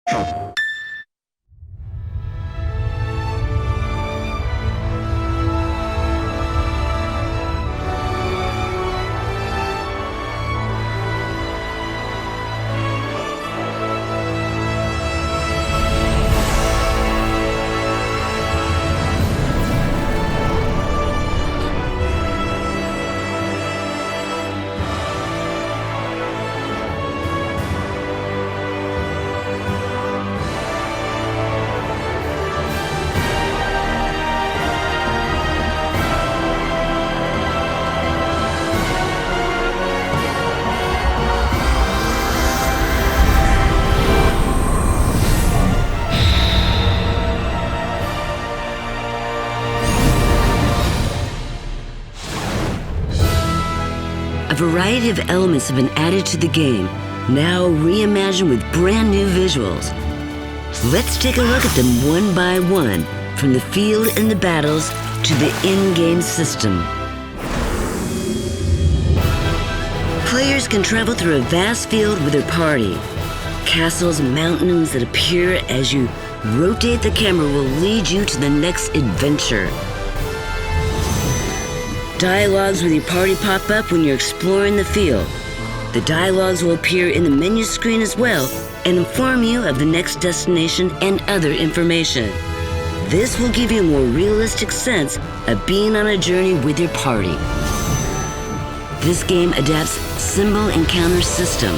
A variety of elements have been added to the game, now reimagined with brand new visuals. Let's take a look at them one by one, from the field and the battles to the in-game system. Players can travel through a vast field with their party. Castles and mountains that appear as you rotate the camera will lead you to the next adventure. Dialogues with your party pop up when you're exploring the field. The dialogues will appear in the menu screen as well and inform you of the next destination and other information. This will give you a more realistic sense of being on a journey with your party. This game adapts symbol encounter system.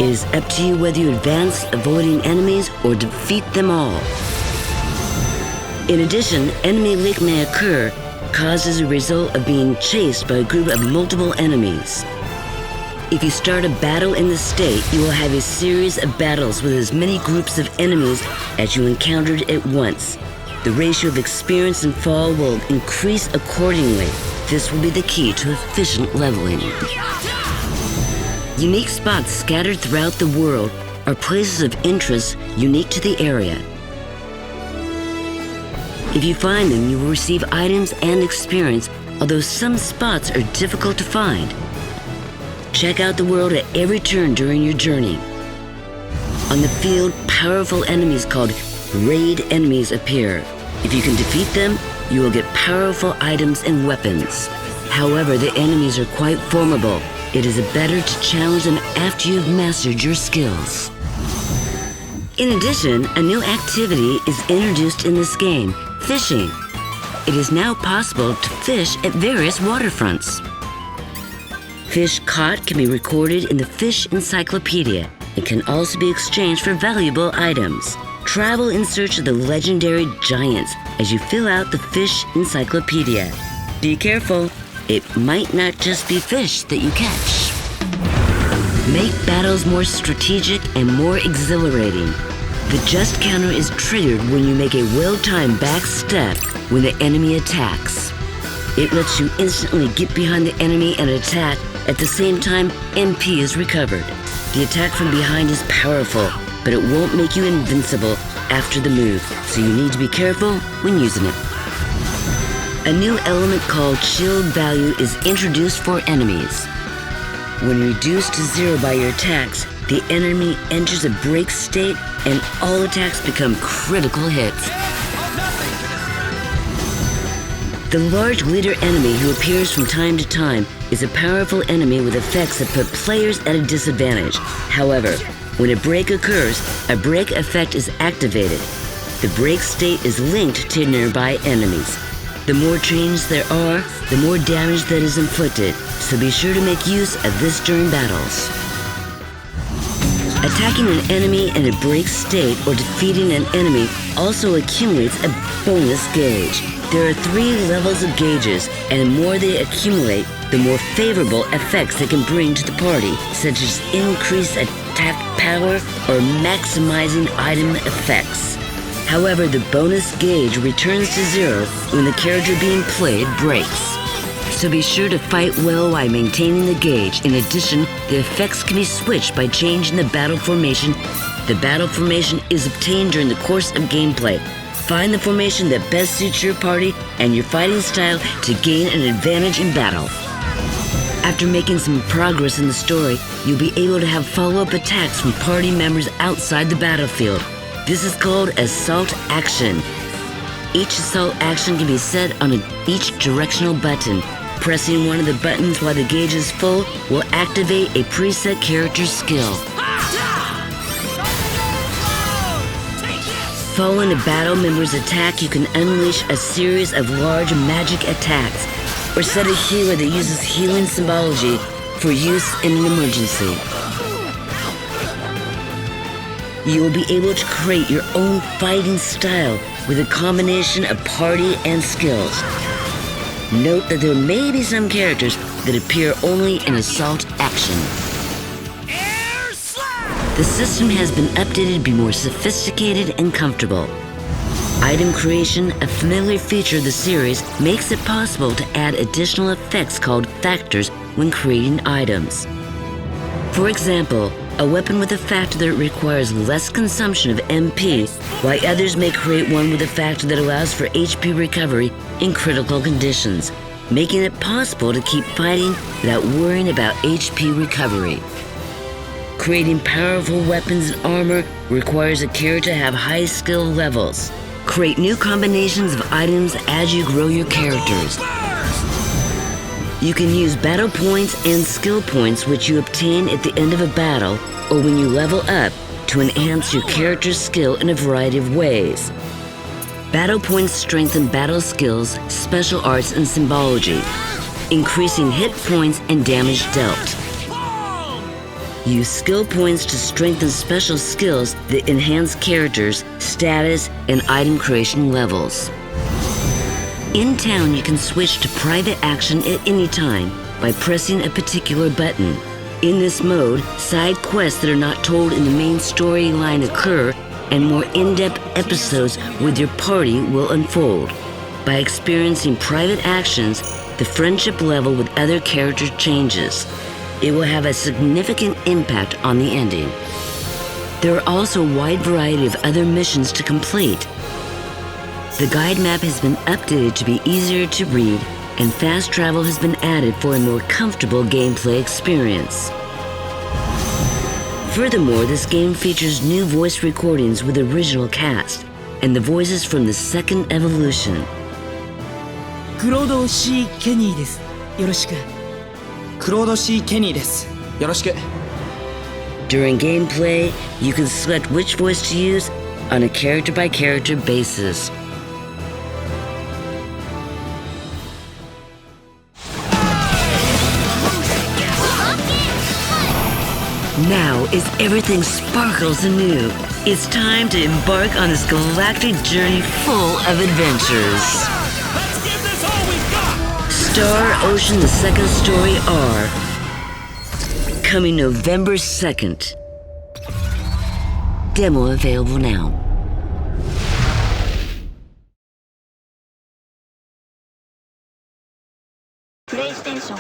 It is up to you whether you advance, avoiding enemies, or defeat them all. In addition, enemy leak may occur, caused as a result of being chased by a group of multiple enemies. If you start a battle in the state, you will have a series of battles with as many groups of enemies as you encountered at once. The ratio of experience and fall will increase accordingly. This will be the key to efficient leveling. Unique spots scattered throughout the world are places of interest unique to the area. If you find them, you will receive items and experience, although some spots are difficult to find. Check out the world at every turn during your journey. On the field, powerful enemies called raid enemies appear. If you can defeat them, you will get powerful items and weapons. However, the enemies are quite formidable. It is better to challenge them after you've mastered your skills. In addition, a new activity is introduced in this game, fishing. It is now possible to fish at various waterfronts. Fish caught can be recorded in the Fish Encyclopedia and can also be exchanged for valuable items. Travel in search of the legendary giants as you fill out the Fish Encyclopedia. Be careful, it might not just be fish that you catch. Make battles more strategic and more exhilarating. The just counter is triggered when you make a well-timed back step when the enemy attacks. It lets you instantly get behind the enemy and attack. At the same time, MP is recovered. The attack from behind is powerful, but it won't make you invincible after the move, so you need to be careful when using it. A new element called shield value is introduced for enemies. When reduced to 0 by your attacks, the enemy enters a break state and all attacks become critical hits. The large leader enemy who appears from time to time is a powerful enemy with effects that put players at a disadvantage. However, when a break occurs, a break effect is activated. The break state is linked to nearby enemies. The more chains there are, the more damage that is inflicted, so be sure to make use of this during battles. Attacking an enemy in a break state or defeating an enemy also accumulates a bonus gauge. There are 3 levels of gauges, and the more they accumulate, the more favorable effects they can bring to the party, such as increased attack power or maximizing item effects. However, the bonus gauge returns to 0 when the character being played breaks. So be sure to fight well while maintaining the gauge. In addition, the effects can be switched by changing the battle formation. The battle formation is obtained during the course of gameplay. Find the formation that best suits your party and your fighting style to gain an advantage in battle. After making some progress in the story, you'll be able to have follow-up attacks from party members outside the battlefield. This is called Assault Action. Each assault action can be set on each directional button. Pressing one of the buttons while the gauge is full will activate a preset character skill. Following a battle member's attack, you can unleash a series of large magic attacks, or set a healer that uses healing symbology for use in an emergency. You will be able to create your own fighting style with a combination of party and skills. Note that there may be some characters that appear only in Assault Action. The system has been updated to be more sophisticated and comfortable. Item creation, a familiar feature of the series, makes it possible to add additional effects called factors when creating items. For example, a weapon with a factor that requires less consumption of MP, while others may create one with a factor that allows for HP recovery in critical conditions, making it possible to keep fighting without worrying about HP recovery. Creating powerful weapons and armor requires a character to have high skill levels. Create new combinations of items as you grow your characters. You can use battle points and skill points which you obtain at the end of a battle or when you level up to enhance your character's skill in a variety of ways. Battle points strengthen battle skills, special arts, and symbology, increasing hit points and damage dealt. Use skill points to strengthen special skills that enhance characters, status, and item creation levels. In town, you can switch to private action at any time by pressing a particular button. In this mode, side quests that are not told in the main storyline occur, and more in-depth episodes with your party will unfold. By experiencing private actions, the friendship level with other characters changes. It will have a significant impact on the ending. There are also a wide variety of other missions to complete. The guide map has been updated to be easier to read, and fast travel has been added for a more comfortable gameplay experience. Furthermore, this game features new voice recordings with the original cast and the voices from the second evolution. クロード C ケニーです。よろしく。クロード C ケニーです。よろしく。 During gameplay, you can select which voice to use on a character-by-character basis. Now, as everything sparkles anew, it's time to embark on this galactic journey full of adventures. Let's give this all we've got! Star Ocean: The Second Story R. Coming November 2nd. Demo available now. PlayStation